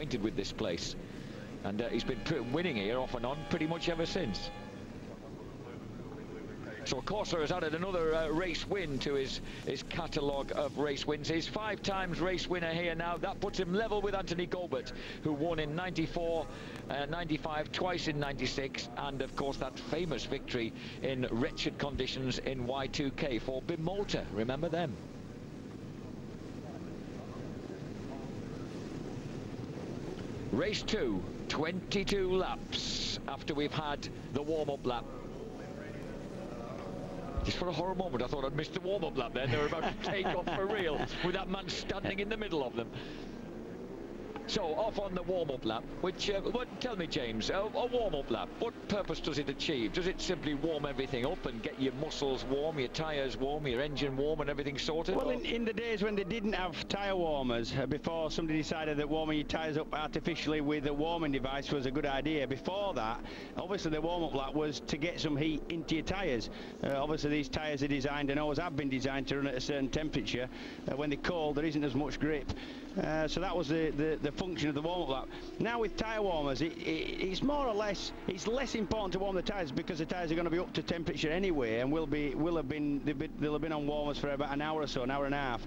acquainted with this place. And he's been winning here off and on pretty much ever since. So Corsa has added another race win to his catalogue of race wins. He's 5 times race winner here now. That puts him level with Anthony Gilbert, who won in 94, 95, twice in 96, and of course that famous victory in wretched conditions in Y2K for Bimolta. Remember them? Race 2, 22 laps after we've had the warm-up lap. Just for a horror moment, I thought I'd missed the warm-up lap then. They were about to take off for real, with that man standing in the middle of them. So, off on the warm-up lap, which, tell me, James, a warm-up lap, what purpose does it achieve? Does it simply warm everything up and get your muscles warm, your tyres warm, your engine warm and everything sorted? Well, in the days when they didn't have tyre warmers, before somebody decided that warming your tyres up artificially with a warming device was a good idea, before that, obviously the warm-up lap was to get some heat into your tyres. Obviously these tyres are designed, and always have been designed, to run at a certain temperature. When they're cold, there isn't as much grip. So that was the function of the warm-up lap. Now with tyre warmers, it's more or less, it's less important to warm the tyres, because the tyres are going to be up to themperature anyway, and they'll have been on warmers for about an hour or so, an hour and a half.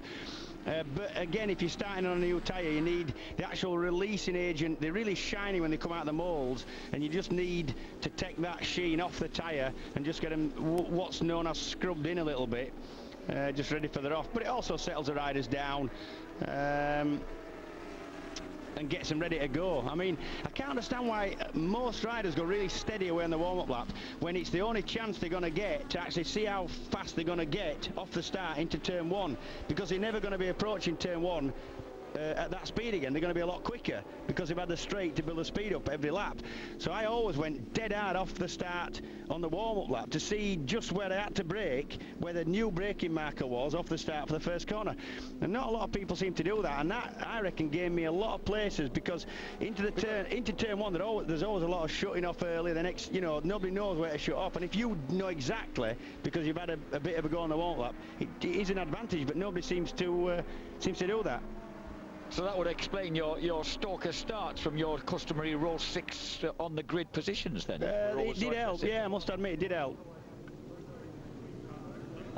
But again, if you're starting on a new tyre, you need the actual releasing agent. They're really shiny when they come out of the moulds, and you just need to take that sheen off the tyre and just get them what's known as scrubbed in a little bit, just ready for the off. But it also settles the riders down and gets them ready to go. I mean, I can't understand why most riders go really steady away on the warm-up lap when it's the only chance they're going to get to actually see how fast they're going to get off the start into turn 1, because they're never going to be approaching turn 1 at that speed again. They're going to be a lot quicker because they've had the straight to build the speed up every lap. So I always went dead hard off the start on the warm-up lap to see just where I had to brake, where the new braking marker was off the start for the first corner. And not a lot of people seem to do that, and that, I reckon, gave me a lot of places, because into turn 1 there's always a lot of shutting off early. The next, you know, nobody knows where to shut off, and if you know exactly, because you've had a bit of a go on the warm-up lap, it is an advantage, but nobody seems to do that. So that would explain your stalker starts from your customary row 6 on the grid positions then? It did help, yeah, I must admit it did help.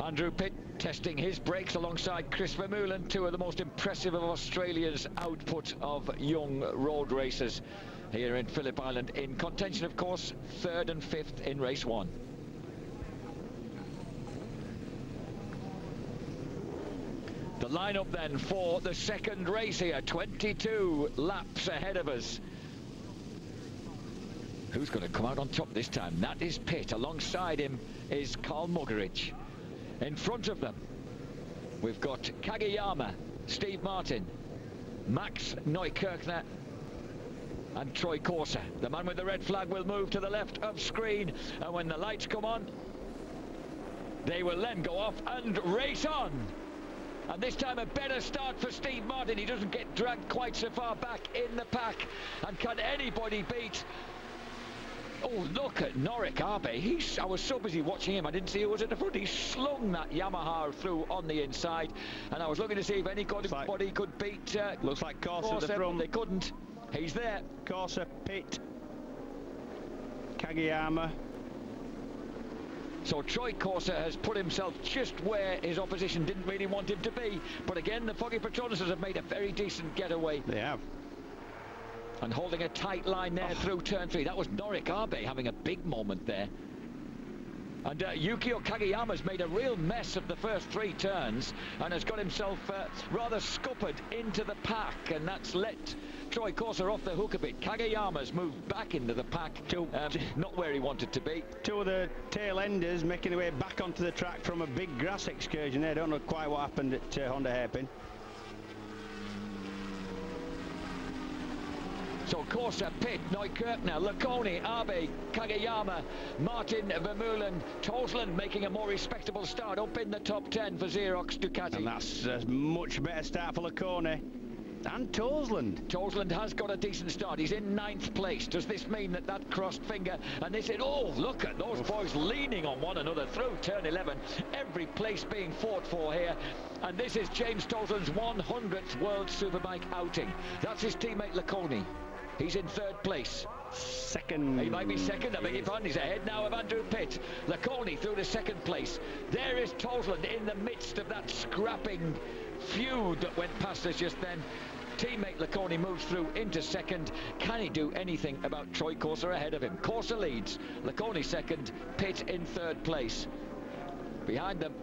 Andrew Pitt testing his brakes alongside Chris Vermeulen, 2 of the most impressive of Australia's output of young road racers here in Phillip Island. In contention, of course, 3rd and 5th in race 1. The lineup then for the second race here, 22 laps ahead of us. Who's going to come out on top this time? That is Pitt. Alongside him is Carl Muggeridge. In front of them, we've got Kageyama, Steve Martin, Max Neukirchner and Troy Corser. The man with the red flag will move to the left of screen, and when the lights come on, they will then go off and race on. And this time a better start for Steve Martin. He doesn't get dragged quite so far back in the pack. And can anybody beat... Oh, look at Norik Abe. I was so busy watching him, I didn't see who was at the front. He slung that Yamaha through on the inside. And I was looking to see if anybody could beat... looks like Corser at the front. They couldn't. He's there. Corser, Pitt, Kageyama. So Troy Corser has put himself just where his opposition didn't really want him to be. But again, the Foggy Patronuses have made a very decent getaway. They have. And holding a tight line there through turn 3. That was Norik Abe having a big moment there. And Yukio Kageyama's made a real mess of the first 3 turns and has got himself rather scuppered into the pack, and that's let Troy Corser off the hook a bit. Kageyama's moved back into the pack, not where he wanted to be. 2 of the tail enders making their way back onto the track from a big grass excursion there. Don't know quite what happened at Honda Hairpin. So Corser, Pitt, Neukirchner, Laconi, Abe, Kageyama, Martin, Vermeulen, Tosland making a more respectable start up in the top 10 for Xerox Ducati. And that's a much better start for Laconi. And Toseland. Toseland has got a decent start. He's in 9th place. Does this mean that that crossed finger and they said, oh, look at those boys leaning on one another through turn 11. Every place being fought for here. And this is James Toseland's 100th World Superbike outing. That's his teammate Laconi. He's in 3rd place. Second. He might be second, I beg your pardon. He's ahead now of Andrew Pitt. Laconi through to 2nd place. There is Toseland in the midst of that scrapping feud that went past us just then. Teammate Laconi moves through into 2nd. Can he do anything about Troy Corser ahead of him? Corser leads. Laconi 2nd. Pitt in 3rd place. Behind them,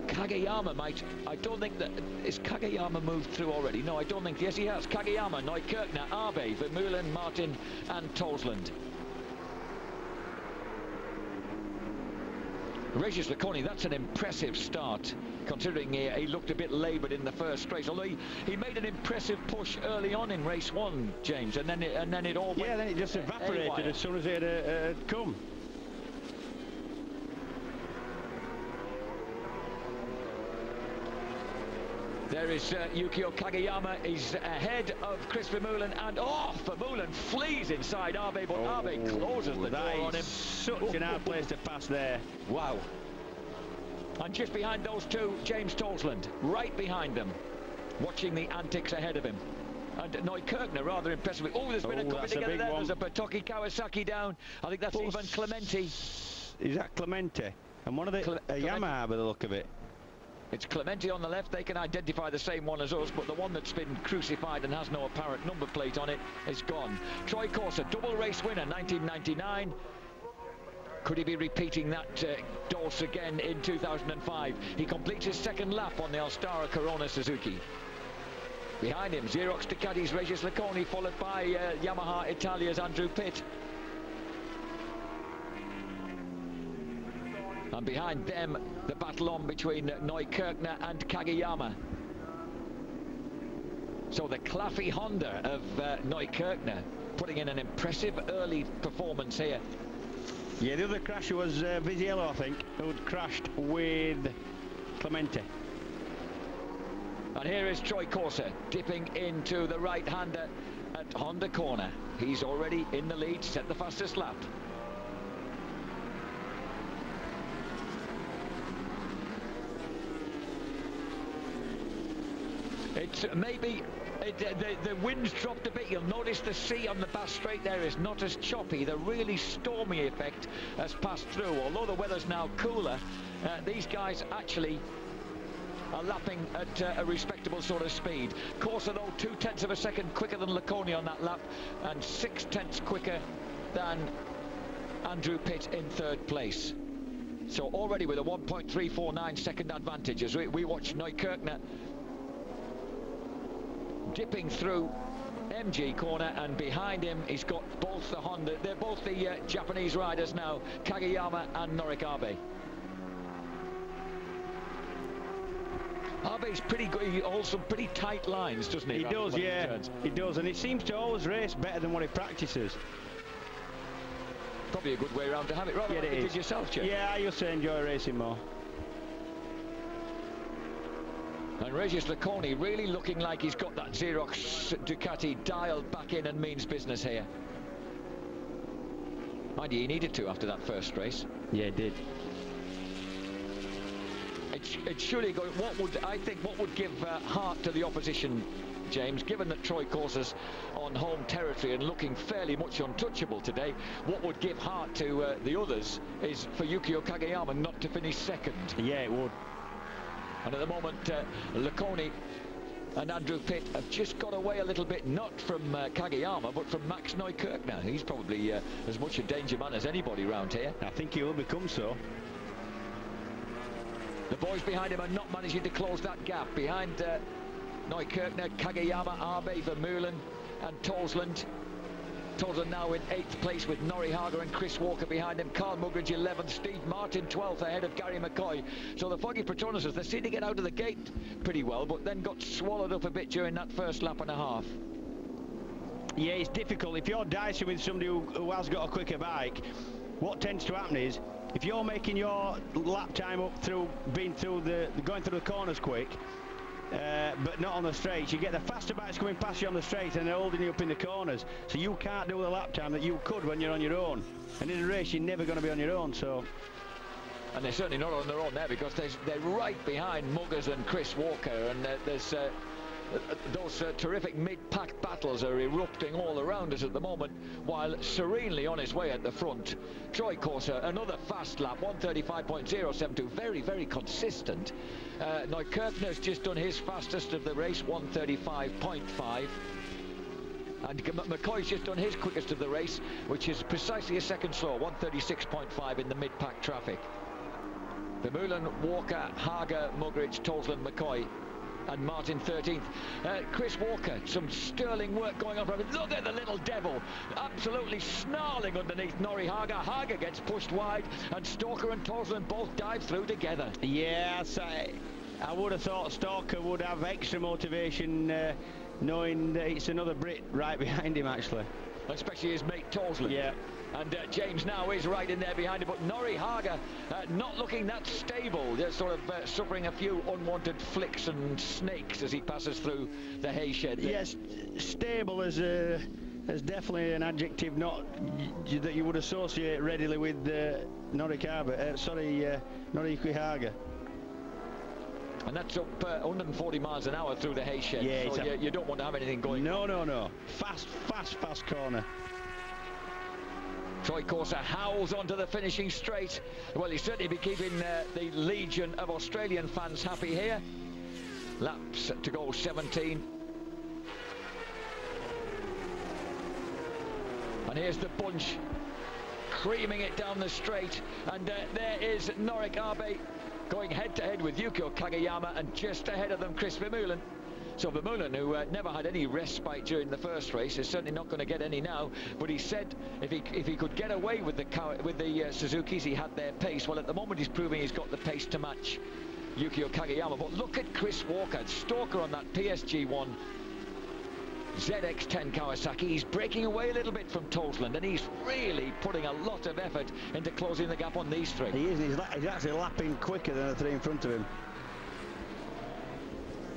Kageyama might. I don't think that. Is Kageyama moved through already? No, I don't think. Yes, he has. Kageyama, Neukirchner, Abe, Vermeulen, Martin and Toseland. Regis Laconi, that's an impressive start, considering he looked a bit laboured in the first race. Although he made an impressive push early on in race 1, James, and then it all went. Yeah, then it just evaporated as soon as it had come. There is Yukio Kageyama. He's ahead of Chris Vermeulen, and Vermeulen flees inside Abe, but Abe closes the door on him. Such an hard place to pass there. Wow. And just behind those two, James Toseland, right behind them, watching the antics ahead of him. And Neukirchner rather impressively. Oh, there's been a coming together there. There's a Patoki Kawasaki down. I think that's even Clementi. Is that Clementi? And one of the Yamaha by the look of it. It's Clementi on the left. They can identify the same one as us, but the one that's been crucified and has no apparent number plate on it is gone. Troy Corser, double race winner, 1999. Could he be repeating that dose again in 2005? He completes his 2nd lap on the Alstara Corona Suzuki. Behind him, Xerox Ducati's Regis Laconi, followed by Yamaha Italia's Andrew Pitt. And behind them, the battle on between Neukirchner and Kageyama. So the Claffey Honda of Neukirchner putting in an impressive early performance here. Yeah, the other crasher was Viziello, I think, who'd crashed with Clementi. And here is Troy Corser dipping into the right-hander at Honda corner. He's already in the lead, set the fastest lap. It's maybe the wind's dropped a bit. You'll notice the sea on the Bass Strait there is not as choppy. The really stormy effect has passed through. Although the weather's now cooler, these guys actually are lapping at a respectable sort of speed. Corser though 0.2 of a second quicker than Laconi on that lap, and 0.6 quicker than Andrew Pitt in 3rd place. So already with a 1.349 second advantage as we watch Neukirchner dipping through MG corner, and behind him he's got both the Honda. They're both the Japanese riders now, Kageyama and Norik Abe. Abe's pretty good. He holds some pretty tight lines, doesn't he? He does, yeah. He does, and he seems to always race better than what he practices. Probably a good way around to have it. Rather like you did yourself, Chip. Yeah, I used to enjoy racing more. And Regis Laconi really looking like he's got that Xerox Ducati dialed back in and means business here. Mind you, he needed to after that first race. Yeah, it did. It's surely going. What would give heart to the opposition, James, given that Troy Corser's on home territory and looking fairly much untouchable today, what would give heart to the others is for Yukio Kageyama not to finish 2nd. Yeah, it would. And at the moment, Laconi and Andrew Pitt have just got away a little bit, not from Kageyama, but from Max Neukirchner. He's probably as much a danger man as anybody around here. I think he will become so. The boys behind him are not managing to close that gap. Behind Neukirchner, Kageyama, Abe, Vermeulen and Toseland. Toseland now in 8th place with Norrie Hager and Chris Walker behind him. Carl Mugridge 11th, Steve Martin 12th ahead of Gary McCoy. So the Foggy Petronas, they seem to get out of the gate pretty well, but then got swallowed up a bit during that first lap and a half. Yeah, it's difficult. If you're dicing with somebody who has got a quicker bike, what tends to happen is, if you're making your lap time up through going through the corners quick, but not on the straights. You get the faster bikes coming past you on the straights and they're holding you up in the corners, so you can't do the lap time that you could when you're on your own. And in a race, you're never going to be on your own. So. And they're certainly not on their own there, because they're right behind Muggers and Chris Walker, and there's those terrific mid-pack battles are erupting all around us at the moment, while serenely on his way at the front, Troy Corser, another fast lap, 1:35.072, very, very consistent. Neukirchner's just done his fastest of the race, 1:35.5. And McCoy's just done his quickest of the race, which is precisely a second slower, 1:36.5 in the mid-pack traffic. Vermeulen, Walker, Hager, Muggeridge, Toseland, McCoy, and Martin 13th. Chris Walker, some sterling work going on for him. Look at the little devil, absolutely snarling underneath Norrie Hager. Hager gets pushed wide, and Stalker and Toseland both dive through together. Yes, I would have thought Stalker would have extra motivation, knowing that it's another Brit right behind him, actually. Especially his mate Toseland. Yeah. And James now is right in there behind him, but Norrie Hager not looking that stable. They're sort of suffering a few unwanted flicks and snakes as he passes through the hay shed. Yes, stable is definitely an adjective that you would associate readily with Norrie Hager. And that's up 140 miles an hour through the hay shed. Yeah, so you don't want to have anything going. No. Fast corner. Troy Corser howls onto the finishing straight. Well, he'll certainly be keeping the legion of Australian fans happy here. Laps to go 17. And here's the bunch creaming it down the straight. And there is Norik Abe going head-to-head with Yukio Kageyama, and just ahead of them Chris Vermeulen. So Vermeulen, who never had any respite during the first race, is certainly not going to get any now. But he said if he could get away with the Suzukis, he had their pace. Well, at the moment he's proving he's got the pace to match Yukio Kageyama. But look at Chris Walker, Stalker on that PSG1 ZX10 Kawasaki. He's breaking away a little bit from Toseland, and he's really putting a lot of effort into closing the gap on these three. He is. He's actually lapping quicker than the three in front of him.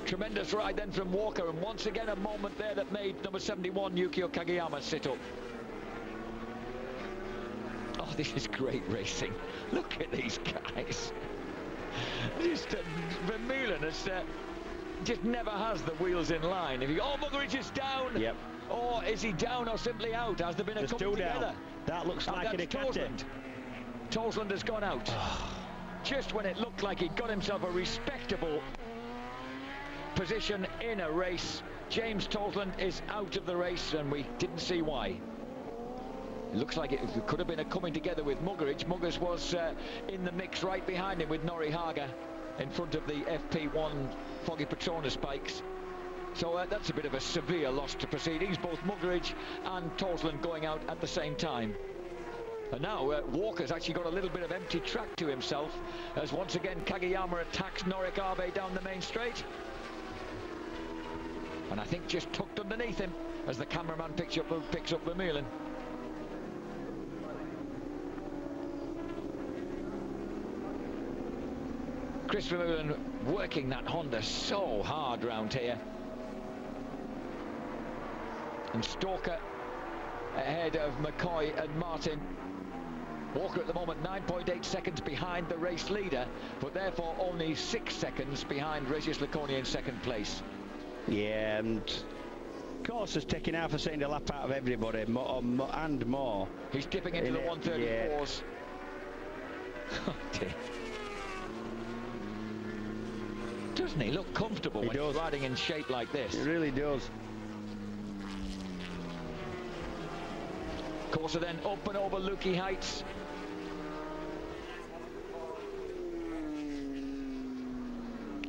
Tremendous ride then from Walker, and once again a moment there that made number 71 Yukio Kageyama sit up. Oh, this is great racing. Look at these guys. Just Vermeulen just never has the wheels in line. If you Muggeridge is down. Yep. Or is he down or simply out? Has there been a coming together? Down. That looks like an Toseland. Toseland has gone out. Just when it looked like he'd got himself a respectable position in a race, James Toseland is out of the race, and we didn't see why. It looks like it could have been a coming together with Muggeridge. Muggers was in the mix right behind him with Norrie Hager in front of the FP1 Foggy Petronas bikes. So that's a bit of a severe loss to proceedings, both Muggeridge and Toseland going out at the same time. And now Walker's actually got a little bit of empty track to himself, as once again Kageyama attacks Norik Abe down the main straight. And I think just tucked underneath him as the cameraman picks up Vermeulen. Chris Vermeulen working that Honda so hard round here. And Stalker ahead of McCoy and Martin. Walker at the moment 9.8 seconds behind the race leader, but therefore only 6 seconds behind Regis Laconia in second place. Yeah, and Corser's taking half a second a lap out of everybody, and more. He's dipping into the 134s. Oh dear. Doesn't he look comfortable when he's riding in shape like this? It really does. Corser then up and over Lukey Heights.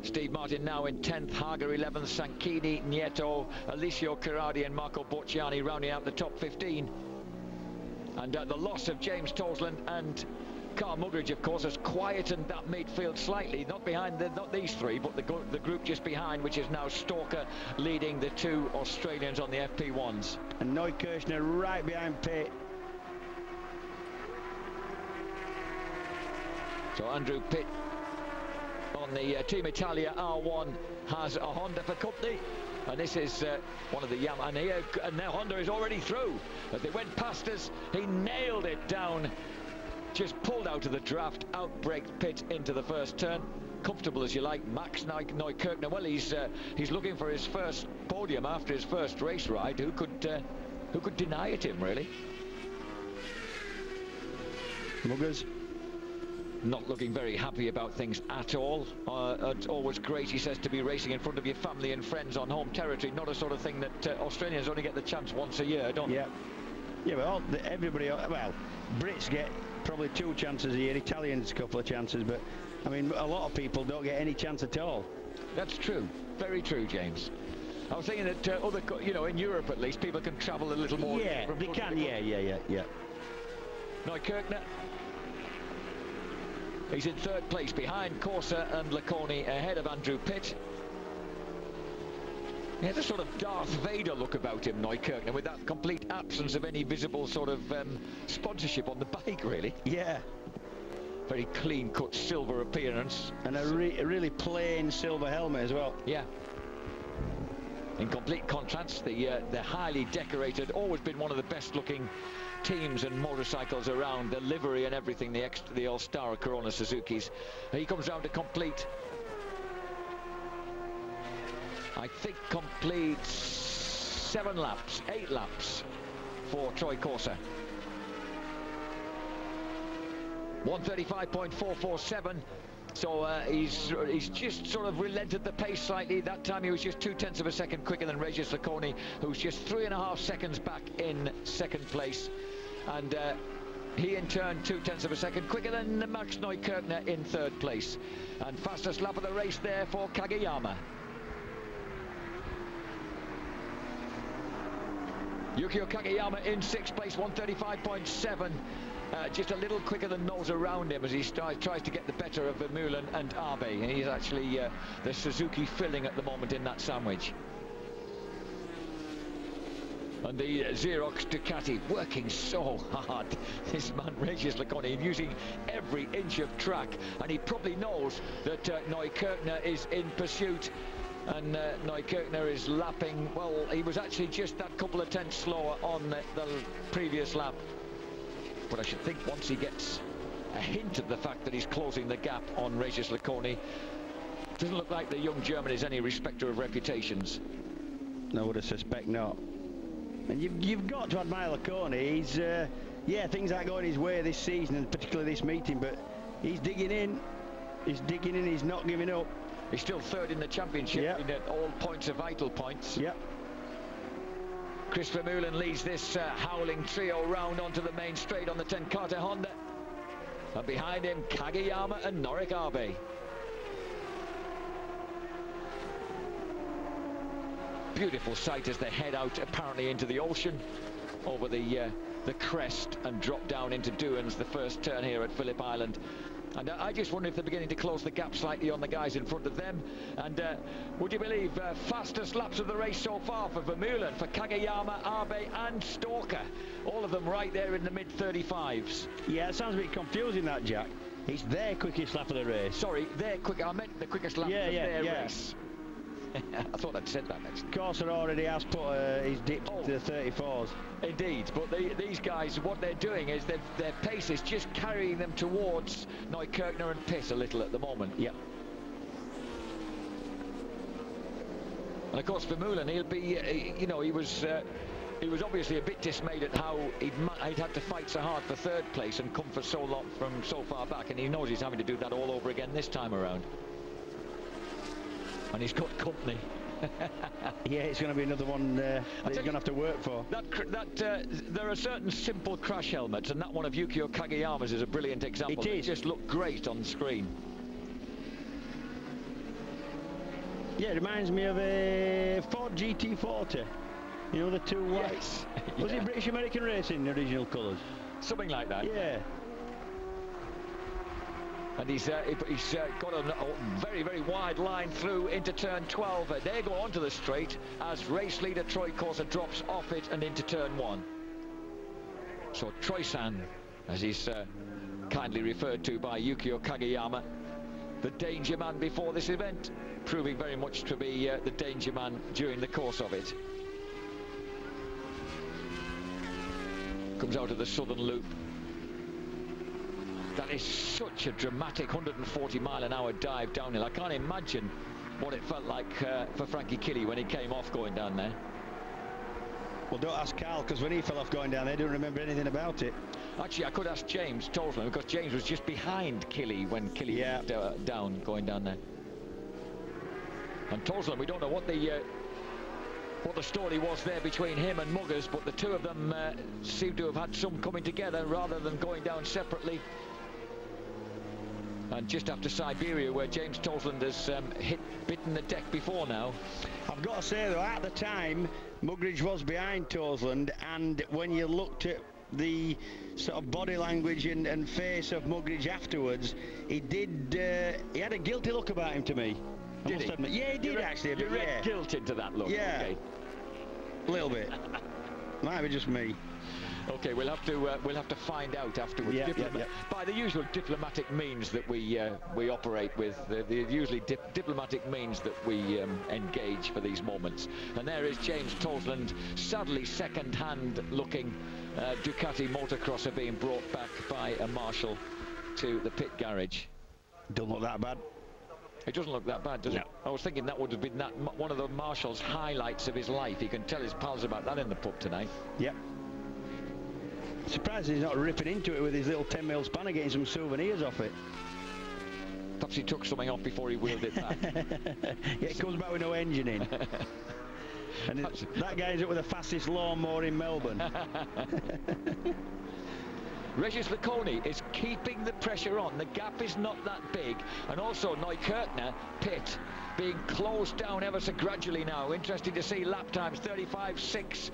Steve Martin now in 10th, Hager 11th, Sanchini, Nieto, Alicio Carradi and Marco Bocciani rounding out the top 15. And the loss of James Toseland and Carl Muggeridge, of course, has quietened that midfield slightly. Not these three, but the group just behind, which is now Stalker leading the two Australians on the FP1s. And Neukirchner right behind Pitt. So Andrew Pitt on on the Team Italia R1 has a Honda for company. And this is one of the Yamaha, and now Honda is already through. As they went past us, he nailed it down, just pulled out of the draft, outbraked pit into the first turn. Comfortable as you like. Max Neukirchner, well, he's looking for his first podium after his first race ride. Who could deny it him, really? Muggers not looking very happy about things at all. It's always great, he says, to be racing in front of your family and friends on home territory. Not a sort of thing that Australians only get the chance once a year, don't they? Yeah, but everybody, well, Brits get probably 2 chances a year, Italians a couple of chances, but I mean, a lot of people don't get any chance at all. That's true, very true, James. I was thinking that in Europe at least, people can travel a little more. Yeah, they can. Yeah. Neukirchner. He's in 3rd place behind Corsa and Lacconi, ahead of Andrew Pitt. He had a sort of Darth Vader look about him, Neukirchner, with that complete absence of any visible sort of sponsorship on the bike, really. Yeah. Very clean-cut silver appearance. And a really plain silver helmet as well. Yeah. In complete contrast, the highly decorated, always been one of the best-looking teams and motorcycles around, the livery and everything, the All-Star Corona Suzukis. He comes down to complete, I think, complete 8 laps for Troy Corsa. 1:35.447. So he's just sort of relented the pace slightly. That time he was just 0.2 of a second quicker than Regis Lacconi, who's just 3.5 seconds back in 2nd place. And he in turn 0.2 of a second quicker than Max Neukirchner in 3rd place. And fastest lap of the race there for Kageyama. Yukio Kageyama in 6th place, 1:35.7. Just a little quicker than those around him as he tries to get the better of Vermeulen and Abe. And he's actually the Suzuki filling at the moment in that sandwich. And the Xerox Ducati working so hard. This man, Regis Lacconi, using every inch of track. And he probably knows that Neukirchner is in pursuit. And Neukirchner is lapping, well, he was actually just that couple of tenths slower on the previous lap. But I should think once he gets a hint of the fact that he's closing the gap on Regis Lacconi, doesn't look like the young German is any respecter of reputations. No, I would suspect not. And you've got to admire Lacconi. He's, yeah, things aren't going his way this season, and particularly this meeting, but he's digging in. He's not giving up. He's still 3rd in the championship in all points are vital points. Yep. Chris Vermeulen leads this howling trio round onto the main straight on the Tenkate Honda. And behind him, Kageyama and Norik Abe. Beautiful sight as they head out apparently into the ocean over the crest and drop down into Douans, the first turn here at Phillip Island. And I just wonder if they're beginning to close the gap slightly on the guys in front of them. And would you believe, fastest laps of the race so far for Vermeulen, for Kageyama, Abe and Stalker. All of them right there in the mid-35s. Yeah, it sounds a bit confusing, that, Jack. It's their quickest lap of the race. Sorry, I meant the quickest lap of their race. I thought I'd said that next. Corsa already has put his dip to the 34s. Indeed, but these guys, what they're doing is their pace is just carrying them towards Neukirchner and Pitt a little at the moment. Yep. And of course Vermeulen, he'll be, he was obviously a bit dismayed at how he'd had to fight so hard for 3rd place and come for so long from so far back, and he knows he's having to do that all over again this time around. And he's got company. Yeah, it's going to be another one that he's going to have to work for. There are certain simple crash helmets, and that one of Yukio Kageyama's is a brilliant example. It is. They just look great on screen. Yeah, it reminds me of a Ford GT40. You know, the 2 whites. Yes. Was it British American Racing, the original colours? Something like that. Yeah. And he's got a very, very wide line through into turn 12. They go onto the straight as race leader Troy Corsa drops off it and into turn 1. So Troy-san, as he's kindly referred to by Yukio Kageyama, the danger man before this event, proving very much to be the danger man during the course of it. Comes out of the southern loop. That is such a dramatic 140-mile-an-hour dive downhill. I can't imagine what it felt like for Frankie Killy when he came off going down there. Well, don't ask Carl, because when he fell off going down there, he didn't remember anything about it. Actually, I could ask James Tolson, because James was just behind Killy when Killy went down going down there. And Tolson, we don't know what the story was there between him and Muggers, but the two of them seem to have had some coming together rather than going down separately. And just after Siberia, where James Tolson has bitten the deck before now. I've got to say, though, at the time, Muggeridge was behind Toseland, and when you looked at the sort of body language and face of Muggeridge afterwards, he had a guilty look about him to me. Did he? Admit. Yeah, he did actually. You read guilt into that look? Yeah, okay. A little bit. Might be just me. Okay, we'll have to find out afterwards. By the usual diplomatic means that we operate with, the usually diplomatic means that we engage for these moments. And there is James Toseland, sadly second-hand looking Ducati motocrosser being brought back by a marshal to the pit garage. Don't look that bad. It doesn't look that bad, does it? I was thinking that would have been one of the marshal's highlights of his life. He can tell his pals about that in the pub tonight. Yep. Surprised he's not ripping into it with his little 10mm spanner, getting some souvenirs off it. Perhaps he took something off before he wheeled it back. Yeah, it comes back with no engine in. And that guy ends up with the fastest lawnmower in Melbourne. Regis Laconi is keeping the pressure on. The gap is not that big. And also Neukirchner, pit, being closed down ever so gradually now. Interesting to see lap times. 35.6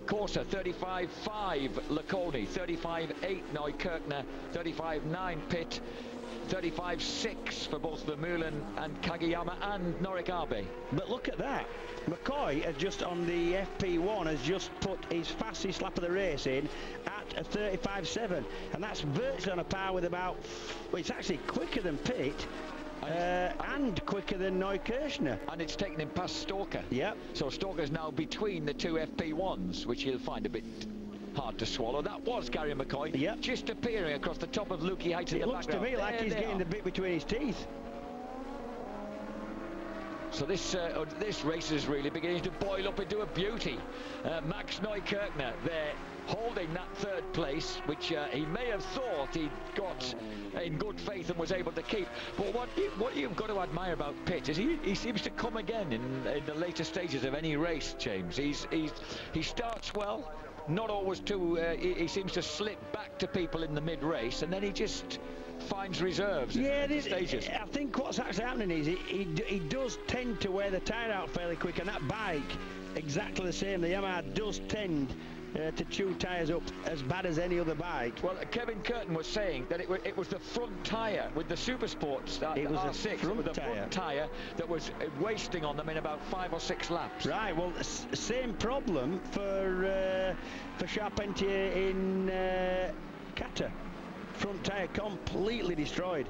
Corsa, 35.5 Laconi, 35.8 Neukirchner, 35.9 Pitt, 35.6 for both Vermeulen and Kageyama and Norikabe. But look at that. McCoy has just on the FP1 has just put his fastest lap of the race in at a 35.7, and that's virtually on a par with about, well, it's actually quicker than Pitt. And quicker than Neukirchner. And it's taken him past Stalker. Yep. So Stalker's now between the two FP1s, which he'll find a bit hard to swallow. That was Gary McCoy. Yep. Just appearing across the top of Lukey Heights in the background. It looks to me like he's getting the bit between his teeth. So this race is really beginning to boil up into a beauty. Max Neukirchner there holding that third place, which he may have thought he'd got in good faith and was able to keep. But what you've got to admire about Pitt is he seems to come again in the later stages of any race, James. He starts well, not always too. He seems to slip back to people in the mid-race, and then he just finds reserves in the stages. I think what's actually happening is he does tend to wear the tyre out fairly quick, and that bike, exactly the same. The Yamaha does tend to chew tyres up as bad as any other bike. Well, Kevin Curtin was saying that it was the front tyre with the Supersports, it was R6, the front tyre that was wasting on them in about 5 or 6 laps. Right, well, same problem for Charpentier in Qatar. Front tyre completely destroyed.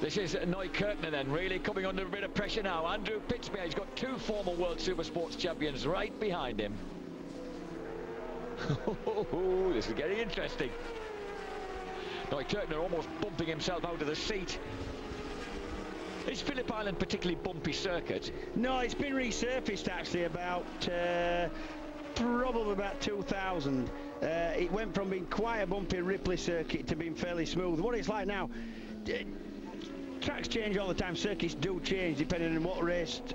This is Neukirchner then, really coming under a bit of pressure now. Andrew Pittsmeyer, he's got 2 former World Supersports champions right behind him. This is getting interesting. Neukirchner almost bumping himself out of the seat. Is Phillip Island particularly bumpy circuit? No, it's been resurfaced actually about probably about 2000. It went from being quite a bumpy Ripley circuit to being fairly smooth. What it's like now, tracks change all the time, circuits do change depending on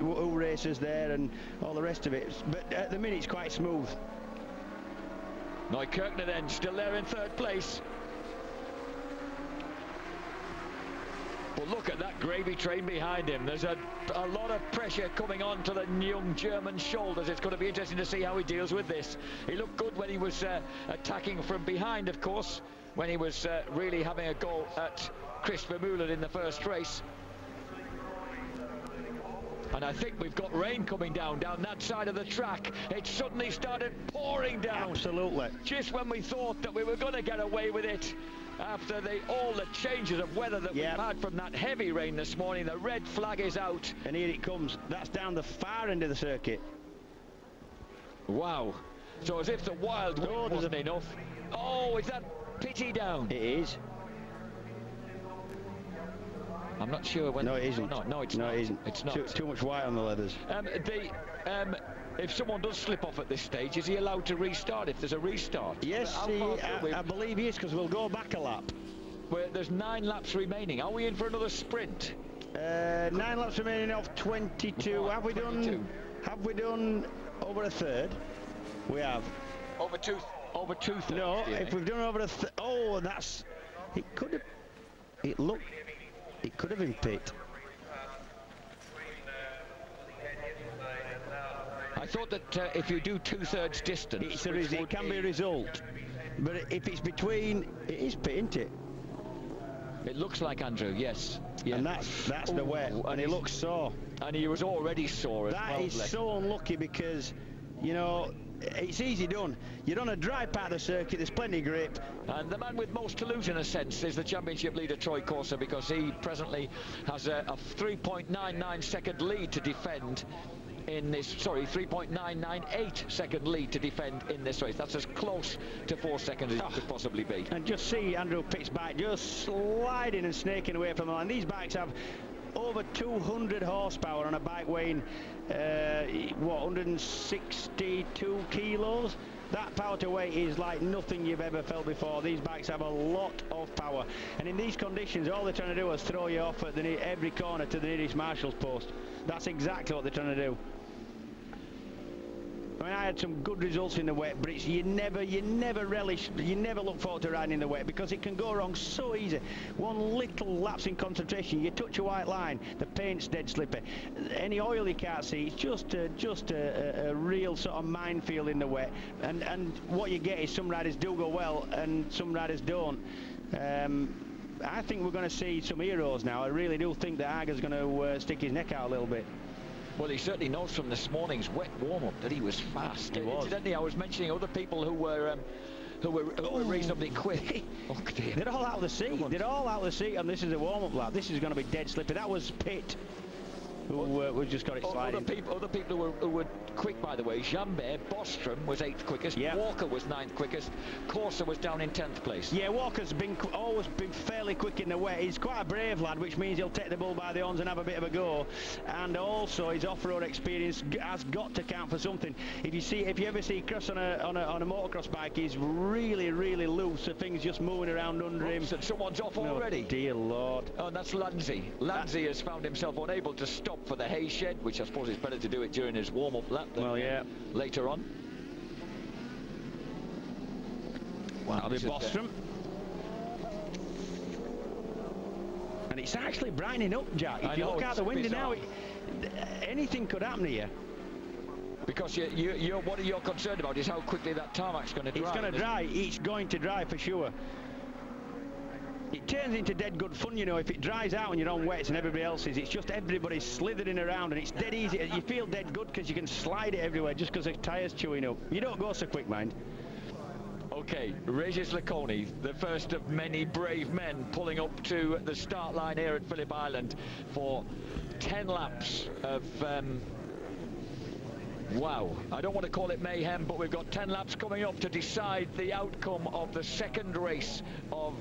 who races there and all the rest of it, but at the minute it's quite smooth. Neukirchner then still there in third place. But look at that gravy train behind him. There's a lot of pressure coming on to the young German shoulders. It's going to be interesting to see how he deals with this. He looked good when he was attacking from behind, of course, when he was really having a go at Chris Vermeulen in the first race. And I think we've got rain coming down that side of the track. It suddenly started pouring down. Absolutely. Just when we thought that we were going to get away with it. after all the changes of weather that we've had from that heavy rain this morning. The red flag is out. And here it comes. That's down the far end of the circuit. Wow. So as if the wild wind wasn't enough. Oh, is that pity down? It is. I'm not sure when. No, it isn't. No, it's not. No, it isn't. It's not. Too much white on the leathers. If someone does slip off at this stage, is he allowed to restart if there's a restart? Yes, I believe he is, because we'll go back a lap. There's 9 laps remaining. Are we in for another sprint? 9 laps remaining off 22. Have we 22. done over a third? We have. Over two thirds. No, if we've done over a third. Oh, that's. It could have. It could have been pit. I thought that if you do 2/3 distance, it can be a result. But if it's between, it is pit, isn't it? It looks like, Andrew, yes. Yeah. And that's the wet, and he looks sore. And he was already sore as well. That is so unlucky, because, you know, it's easy done. You're on a dry part of the circuit, there's plenty of grip. And the man with most to lose, in a sense, is the championship leader, Troy Corser, because he presently has a 3.99 second lead to defend in this, 3.998 second lead to defend in this race. That's as close to 4 seconds as it could possibly be. And just see Andrew Pitt's bike just sliding and snaking away from the line. These bikes have over 200 horsepower on a bike weighing 162 kilos. That power to weight is like nothing you've ever felt before. These bikes have a lot of power, and in these conditions all they're trying to do is throw you off at every corner to the nearest marshal's post. That's exactly what they're trying to do. I mean, I had some good results in the wet, but you never look forward to riding in the wet, because it can go wrong so easy. One little lapse in concentration, you touch a white line, the paint's dead slippy. Any oil you can't see, it's just a real sort of minefield in the wet. And what you get is some riders do go well, and some riders don't. I think we're going to see some heroes now. I really do think that Arger's going to stick his neck out a little bit. Well, he certainly knows from this morning's wet warm-up that he was fast. He was. Incidentally, I was mentioning other people who were reasonably quick. Oh, dear. They're all out of the seat. They're all out of the seat, and this is a warm-up lap. This is going to be dead slippy. That was Pitt, who just got it sliding. Other people who were quick, by the way. Jambert, Bostrom was 8th quickest. Yep. Walker was 9th quickest. Corser was down in 10th place. Yeah, Walker's always been fairly quick in the wet. He's quite a brave lad, which means he'll take the bull by the horns and have a bit of a go. And also his off-road experience has got to count for something. If you ever see Cross on a motocross bike, he's really loose. So things just moving around under him. And someone's off already. Oh, dear Lord. Oh, and that's Lanzi. Lanzi has found himself unable to stop for the hay shed, which I suppose is better to do it during his warm-up lap than later on. Wow, that'll be Bostrom. And it's actually brightening up, Jack. If you look out the window now, anything could happen here. Because what you're concerned about is how quickly that tarmac's going to dry. It's going to dry. It's going to dry for sure. It turns into dead good fun, you know, if it dries out and you're on wets and everybody else is. It's just everybody's slithering around, and it's dead easy. You feel dead good because you can slide it everywhere just because the tyres chewing up. You don't go so quick, mind. Okay, Regis Laconi, the first of many brave men pulling up to the start line here at Phillip Island for 10 laps of wow, I don't want to call it mayhem, but we've got 10 laps coming up to decide the outcome of the second race of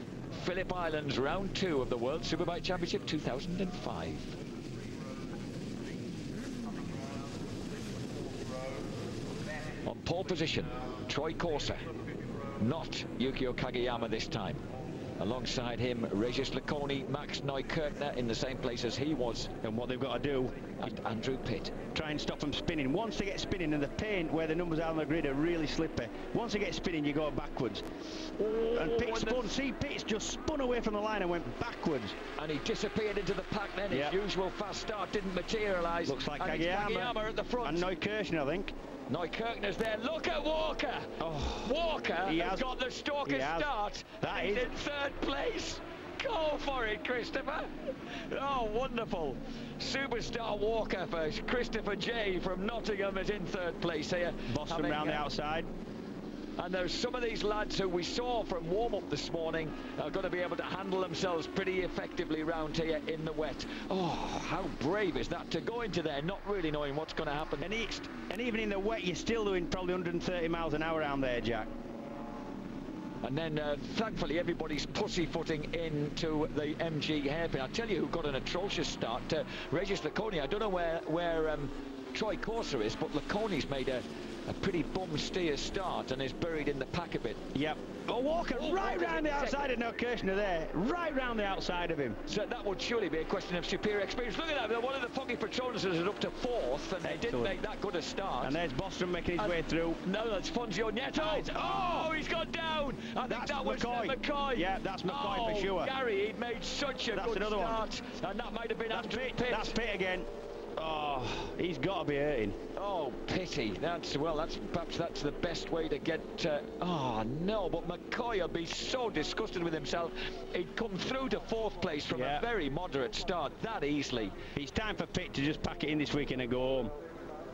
Phillip Island's round 2 of the World Superbike Championship 2005. On pole position, Troy Corser, not Yukio Kageyama this time. Alongside him, Regis Laconi, Max Neukirchner in the same place as he was. And what they've got to do, and Andrew Pitt. Try and stop them spinning. Once they get spinning, and the paint where the numbers are on the grid are really slippy. Once they get spinning, you go backwards. And Pitt spun. See, Pitt's just spun away from the line and went backwards. And he disappeared into the pack then. His usual fast start didn't materialise. Looks like Kageyama at the front. And Neukirchner, I think. Neukirchner's there. Look at Walker. Oh, Walker has got the stalker start. He's in 3rd place. Go for it, Christopher. Oh, wonderful. Superstar Walker for Christopher J from Nottingham is in 3rd place here. Bostrom round the outside. And there's some of these lads who we saw from warm-up this morning are going to be able to handle themselves pretty effectively round here in the wet. Oh, how brave is that to go into there not really knowing what's going to happen. And even in the wet, you're still doing probably 130 miles an hour around there, Jack. And then, thankfully, everybody's pussyfooting into the MG hairpin. I'll tell you who got an atrocious start. Regis Laconi. I don't know where Troy Corser is, but Laconi's made a pretty bum steer start and is buried in the pack a bit. Yep. Oh, Walker right round the outside of Kirshner there. Right round the outside of him. So that would surely be a question of superior experience. Look at that. One of the Foggy Petronas is up to 4th, and they didn't make that good a start. And there's Bostrom making his way through. No, that's Fonzio Nieto. Oh, he's gone down. I think that was McCoy. Yeah, that's McCoy for sure. Gary, he'd made such a good start. And that might have been after Pitt. That's Pitt again. Oh, he's got to be hurting. Oh, pity. Perhaps that's the best way to get. Oh no, but McCoy will be so disgusted with himself. He'd come through to 4th place from a very moderate start that easily. It's time for Pitt to just pack it in this weekend and go home.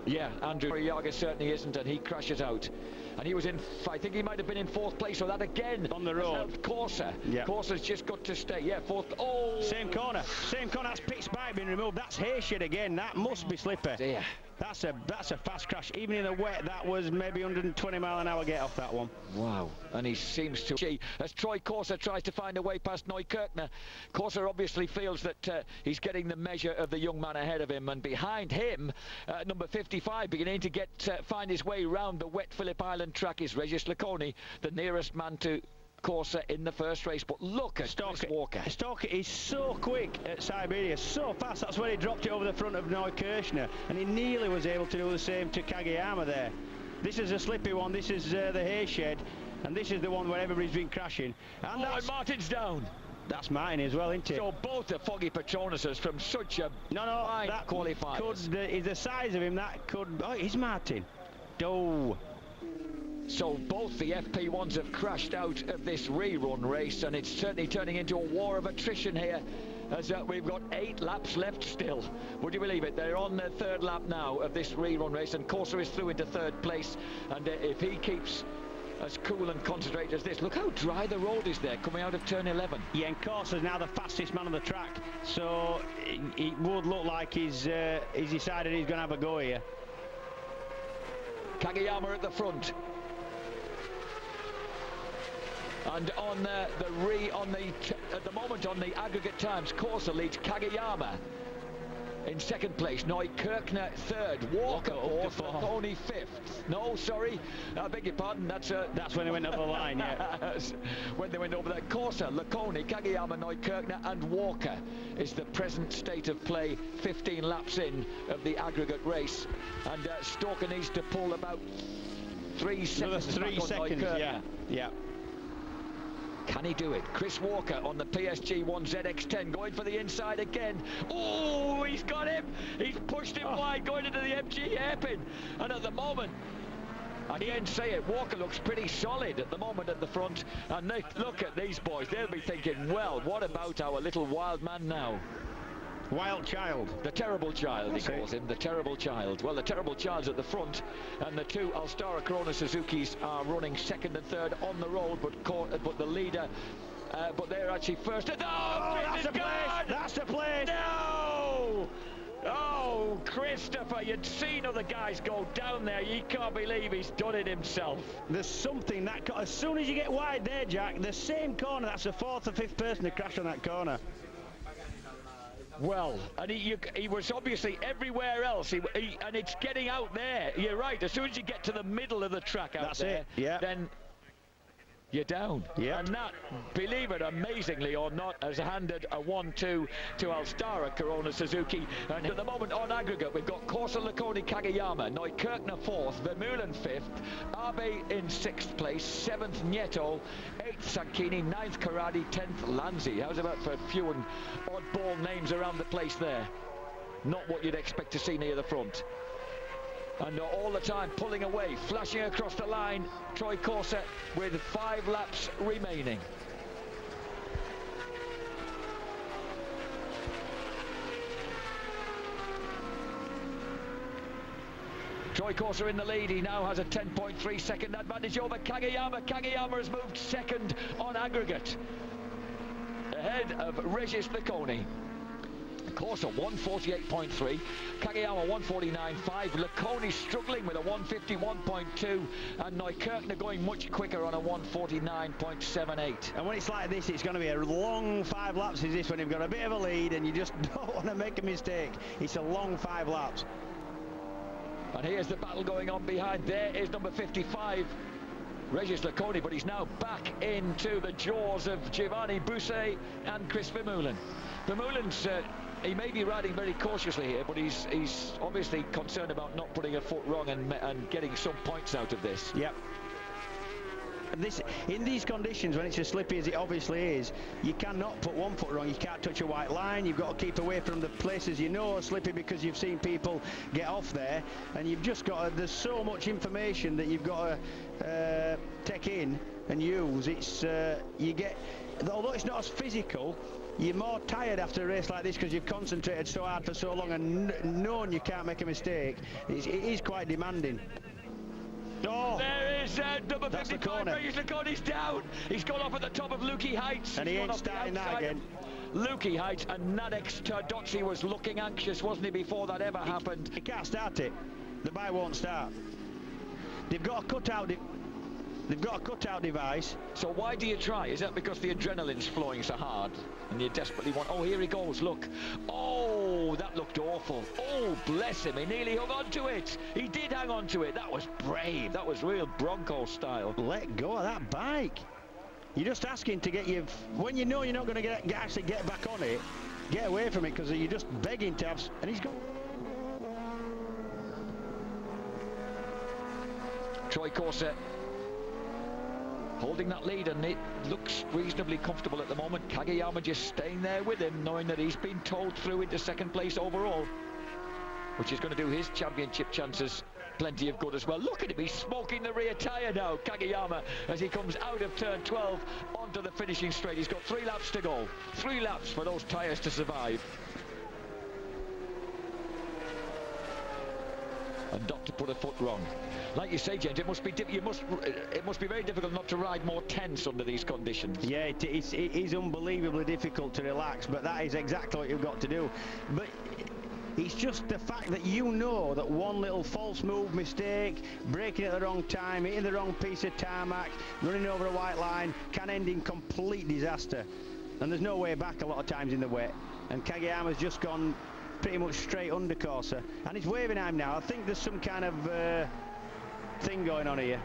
Yeah, Andrew Yaga certainly isn't, and he crashes out. And he was in, I think he might have been in 4th place, so that again on the road. Corser. Yeah. Corser's just got to stay. Yeah, 4th. Oh! Same corner. That's Pitt's bike being removed. That's Hayshade again. That must be slipper. Yeah. That's a fast crash. Even in the wet, that was maybe 120 mile an hour get off that one. Wow. And he seems to... As Troy Corser tries to find a way past Neukirchner, Corser obviously feels that he's getting the measure of the young man ahead of him, and behind him, number 55, beginning to find his way round the wet Phillip Island track is Regis Laconi, the nearest man to Corser in the first race. But look at Chris Walker. Stalker is so quick at Siberia, so fast. That's when he dropped it over the front of Neukirchner, and he nearly was able to do the same to Kageyama there. This is a slippy one. This is the Hayshade, and this is the one where everybody's been crashing. And and Martin's down. That's Martin as well, isn't it? So both the Foggy Petronuses from such a fine qualifiers. The size of him, that could... Oh, it's Martin. Oh. So both the FP1s have crashed out of this rerun race, and it's certainly turning into a war of attrition here, as we've got 8 laps left still. Would you believe it? They're on the 3rd lap now of this rerun race, and Corser is through into 3rd place, and if he keeps as cool and concentrated as this, look how dry the road is there coming out of turn 11. Yeah, and Corser's now the fastest man on the track, so it would look like he's decided he's going to have a go here. Kageyama at the front. And on at the moment on the aggregate times, Corser leads Kageyama in 2nd place, Neukirchner 3rd, Walker 4th, Laconi 5th. No, sorry, I beg your pardon, that's when they went over the line, yeah. When they went over there. Corser, Laconi, Kageyama, Neukirchner and Walker is the present state of play, 15 laps in of the aggregate race. And Stalker needs to pull about 3 seconds. 3 seconds, yeah. Can he do it? Chris Walker on the PSG1 ZX10 going for the inside again. Oh, he's got him. He's pushed him wide going into the MG hairpin. And at the moment, I can't say it, Walker looks pretty solid at the moment at the front. And look at these boys. They'll be thinking, well, what about our little wild man now? Wild child. The terrible child, he calls him, the terrible child. Well, the terrible child's at the front, and the 2 Alstara Corona Suzukis are running 2nd and 3rd on the road, but the leader, but they're actually first. Oh, that's the place! That's the place! No! Oh, Christopher, you'd seen other guys go down there. You can't believe he's done it himself. There's something that, as soon as you get wide there, Jack, the same corner, that's the 4th or 5th person to crash on that corner. Well, and he was obviously everywhere else, and it's getting out there. You're right, as soon as you get to the middle of the track out there, then you're down. Yeah. And that, believe it amazingly or not, has handed a 1-2 to Alstara Corona Suzuki. And at the moment on aggregate, we've got Corser, Laconi, Kageyama, Neukirchner 4th, Vermeulen 5th, Abe in 6th place, 7th Nieto, 8th Sanchini, 9th Carradi, 10th Lanzi. How's about for a few and oddball names around the place there? Not what you'd expect to see near the front. And all the time pulling away, flashing across the line, Troy Corser with 5 laps remaining. Troy Troy Corser in the lead. He now has a 10.3 second advantage over Kageyama. Kageyama has moved second on aggregate, ahead of Regis Laconi. Corser 148.3, Kageyama 149.5, Laconi struggling with a 151.2, and Neukirchner going much quicker on a 149.78. And when it's like this, it's going to be a long 5 laps. Is this when you've got a bit of a lead and you just don't want to make a mistake? It's a long 5 laps. And here's the battle going on behind. There is number 55, Regis Laconi, but he's now back into the jaws of Giovanni Busset and Chris Vermeulen. Vermeulen's he may be riding very cautiously here, but he's obviously concerned about not putting a foot wrong and getting some points out of this. Yep. In these conditions, when it's as slippy as it obviously is, you cannot put one foot wrong. You can't touch a white line. You've got to keep away from the places you know are slippy, because you've seen people get off there, and you've just got to, there's so much information that you've got to take in and use. It's you get, although it's not as physical, you're more tired after a race like this because you've concentrated so hard for so long and known you can't make a mistake. It is quite demanding. Oh, there is number 55, Regis Laconi's down. He's gone off at the top of Luki Heights. And he ain't starting that again. Luki Heights, and Nadex Tardozzi was looking anxious, wasn't he, before that ever happened? He can't start it. The bike won't start. They've got a cutout. They've got a cutout device. So why do you try? Is that because the adrenaline's flowing so hard and you desperately want... Oh, here he goes, look. Oh, that looked awful. Oh, bless him, he nearly hung on to it. He did hang on to it. That was brave. That was real Bronco style. Let go of that bike. You're just asking to get you... When you know you're not going to actually get back on it, get away from it, because you're just begging to have... And he's gone. Troy Corser holding that lead, and it looks reasonably comfortable at the moment. Kageyama just staying there with him, knowing that he's been towed through into second place overall, which is going to do his championship chances plenty of good as well. Look at him, he's smoking the rear tyre now, Kageyama, as he comes out of turn 12 onto the finishing straight. He's got 3 laps to go. 3 laps for those tyres to survive. And not to put a foot wrong. Like you say, James, it must be very difficult not to ride more tense under these conditions. Yeah, it is unbelievably difficult to relax, but that is exactly what you've got to do. But it's just the fact that you know that one little false move mistake, braking at the wrong time, hitting the wrong piece of tarmac, running over a white line, can end in complete disaster. And there's no way back a lot of times in the wet. And Kageyama's just gone pretty much straight under Corser, and he's waving at him now. I think there's some kind of thing going on here,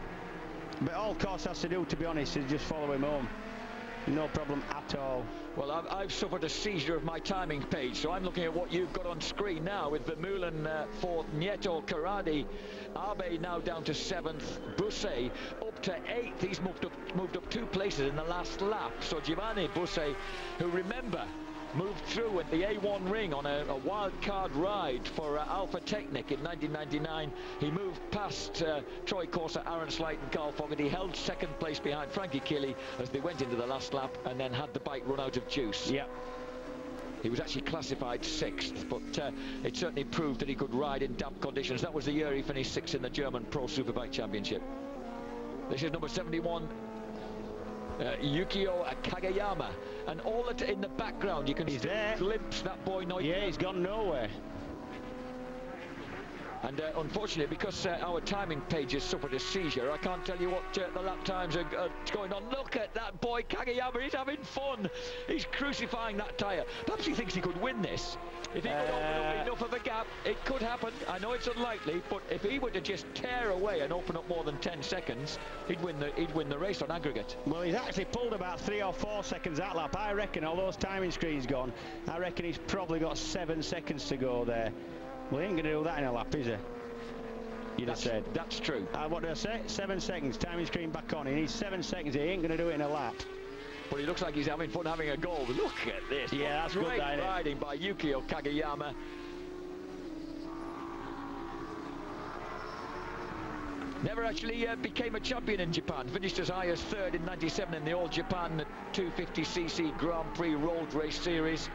but all Corser has to do, to be honest, is just follow him home. No problem at all. Well, I've suffered a seizure of my timing page, so I'm looking at what you've got on screen now, with Vermeulen for Nieto Carradi, Abe now down to 7th, Busset up to 8th. He's moved up 2 places in the last lap. So Giovanni Busset, who, remember, moved through at the A1 ring on a wild card ride for Alpha Technic in 1999. He moved past Troy Corser, Aaron Slight and Carl Fogarty. He held second place behind Frankie Keeley as they went into the last lap, and then had the bike run out of juice. Yeah. He was actually classified 6th, but it certainly proved that he could ride in damp conditions. That was the year he finished 6th in the German Pro Superbike Championship. This is number 71. Yukio Kageyama, and all that in the background you can glimpse that boy Neukirchner. Yeah, he's gone nowhere. And unfortunately, because our timing page has suffered a seizure, I can't tell you what the lap times are going on. Look at that boy Kageyama, he's having fun. He's crucifying that tyre. Perhaps he thinks he could win this. If he could open up enough of a gap, it could happen. I know it's unlikely, but if he were to just tear away and open up more than 10 seconds, he'd win the race on aggregate. Well, he's actually pulled about 3 or 4 seconds that lap. I reckon, all those timing screens gone, I reckon he's probably got 7 seconds to go there. Well, he ain't going to do that in a lap, is he? You'd have said. That's true. What did I say? 7 seconds, timing screen back on. He needs 7 seconds. He ain't going to do it in a lap. But he looks like he's having fun having a go. Look at this. Yeah, that's great good, riding by Yukio Kageyama. Never actually became a champion in Japan. Finished as high as 3rd in 97 in the All Japan 250cc Grand Prix Road Race Series.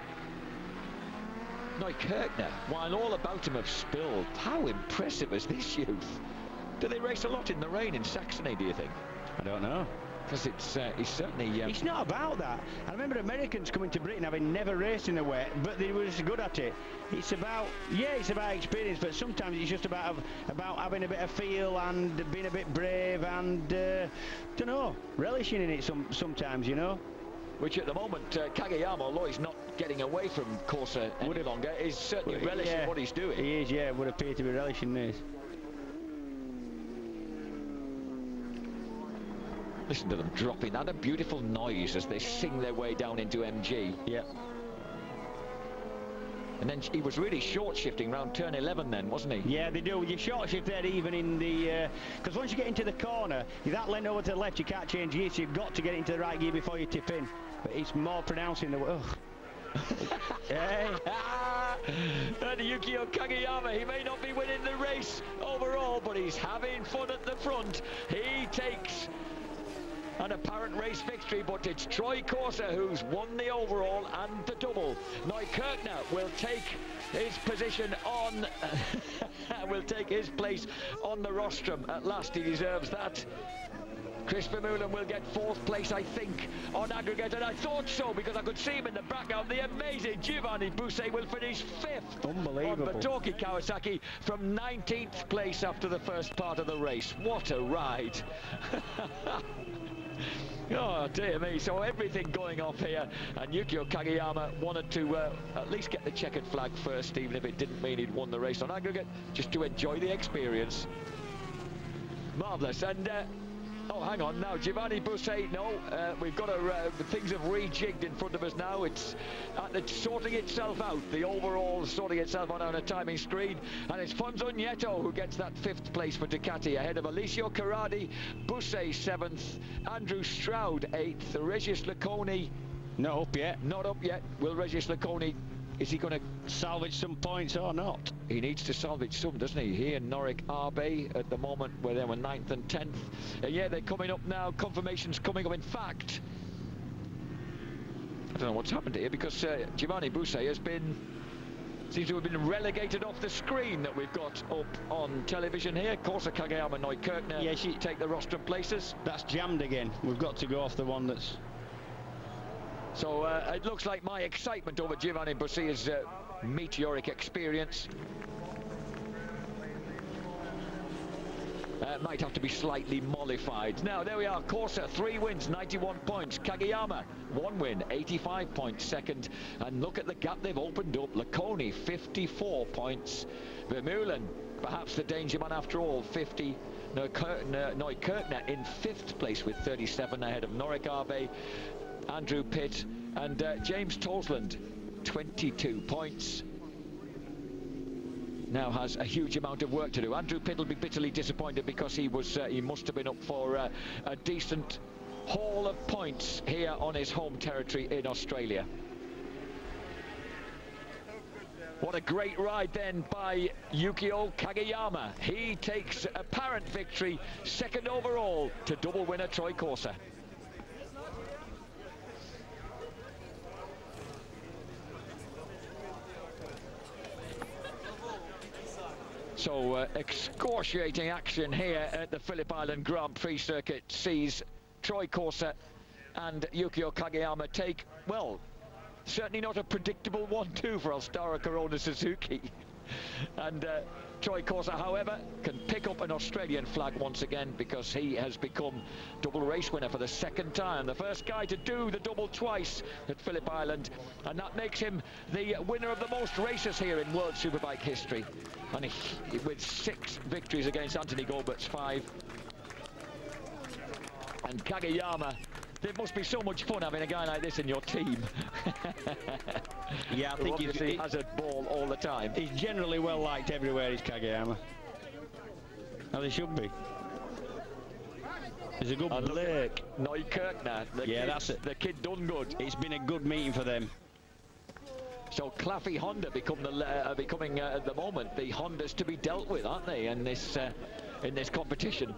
Neukirchner, while all about him have spilled, how impressive is this youth? Do they race a lot in the rain in Saxony, do you think? I don't know. Because he's certainly... It's not about that. I remember Americans coming to Britain having never raced in the wet, but they were good at it. It's about, yeah, it's about experience, but sometimes it's just about having a bit of feel and being a bit brave and, don't know, relishing in it sometimes, you know. Which at the moment, Kageyama, although he's not getting away from Corsa any longer, is certainly relishing what he's doing. He is, yeah, would appear to be relishing this. Listen to them dropping that, a beautiful noise as they sing their way down into MG. Yeah. And then he was really short shifting around turn 11 then, wasn't he? Yeah, they do. You short shift there even in the... Because once you get into the corner, you're that lent over to the left, you can't change gear, so you've got to get into the right gear before you tip in. But it's more pronounced in the... Hey. And Yukio Kageyama, he may not be winning the race overall, but he's having fun at the front. He takes an apparent race victory, but it's Troy Corser who's won the overall and the double. Neukirchner will take his position on will take his place on the rostrum. At last, he deserves that. Chris Vermeulen will get 4th place, I think, on aggregate, and I thought so because I could see him in the background. The amazing Giovanni Busset will finish 5th. Unbelievable. On Batoki Kawasaki from 19th place after the first part of the race. What a ride. Oh dear me, so everything going off here, and Yukio Kageyama wanted to at least get the checkered flag first, even if it didn't mean he'd won the race on aggregate, just to enjoy the experience. Marvellous. And oh, hang on now, Giovanni Busset, no, we've got things have rejigged in front of us now. It's sorting itself out, the overall sorting itself out on a timing screen, and it's Fonzo Nieto who gets that 5th place for Ducati, ahead of Alessio Carradi, Busset 7th, Andrew Stroud 8th, Regis Laconi not up yet. Not up yet. Will Regis Laconi, is he going to salvage some points or not? He needs to salvage some, doesn't he? He and Norik Arbe at the moment, where they were 9th and 10th. Yeah, they're coming up now. Confirmations coming up. In fact, I don't know what's happened here, because Giovanni Busset seems to have been relegated off the screen that we've got up on television here. Corsa Kageyama, Neukirchner, yeah, take the rostrum places. That's jammed again. We've got to go off the one that's... So it looks like my excitement over Giovanni Busset's meteoric experience might have to be slightly mollified. Now, there we are. Corsa, 3 wins, 91 points. Kageyama, 1 win, 85 points, 2nd. And look at the gap they've opened up. Laconi, 54 points. Vermeulen, perhaps the danger man after all, 50. Neukirchner in 5th place with 37, ahead of Norik Arbe, Andrew Pitt and James Tosland, 22 points. Now has a huge amount of work to do. Andrew Pitt will be bitterly disappointed because he must have been up for a decent haul of points here on his home territory in Australia. What a great ride then by Yukio Kageyama. He takes apparent victory, 2nd overall to double winner Troy Corser. So excruciating action here at the Phillip Island Grand Prix circuit sees Troy Corser and Yukio Kageyama take, well, certainly not a predictable 1-2 for Alstara Corona Suzuki. And Troy Corser, however, can pick up an Australian flag once again, because he has become double race winner for the 2nd time. The first guy to do the double twice at Phillip Island, and that makes him the winner of the most races here in World Superbike history. And with 6 victories against Anthony Gilbert's 5. And Kageyama, there must be so much fun having a guy like this in your team. Yeah, I think he has a ball all the time. He's generally well liked everywhere, he's Kageyama. Well, he should be. There's a good Blake. Neukirchner, the kid done good. It's been a good meeting for them. So Claffey Honda becoming at the moment the Hondas to be dealt with, aren't they, in this competition?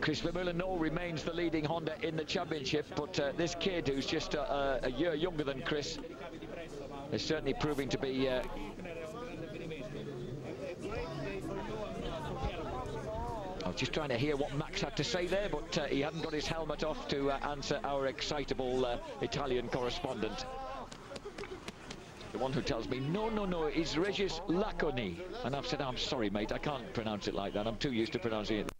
Chris Vermeulen remains the leading Honda in the championship, but this kid, who's just a year younger than Chris, is certainly proving to be I was just trying to hear what Max had to say there, but he hadn't got his helmet off to answer our excitable Italian correspondent. The one who tells me, no, it's Regis Laconi. And I've said, I'm sorry, mate, I can't pronounce it like that. I'm too used to pronouncing it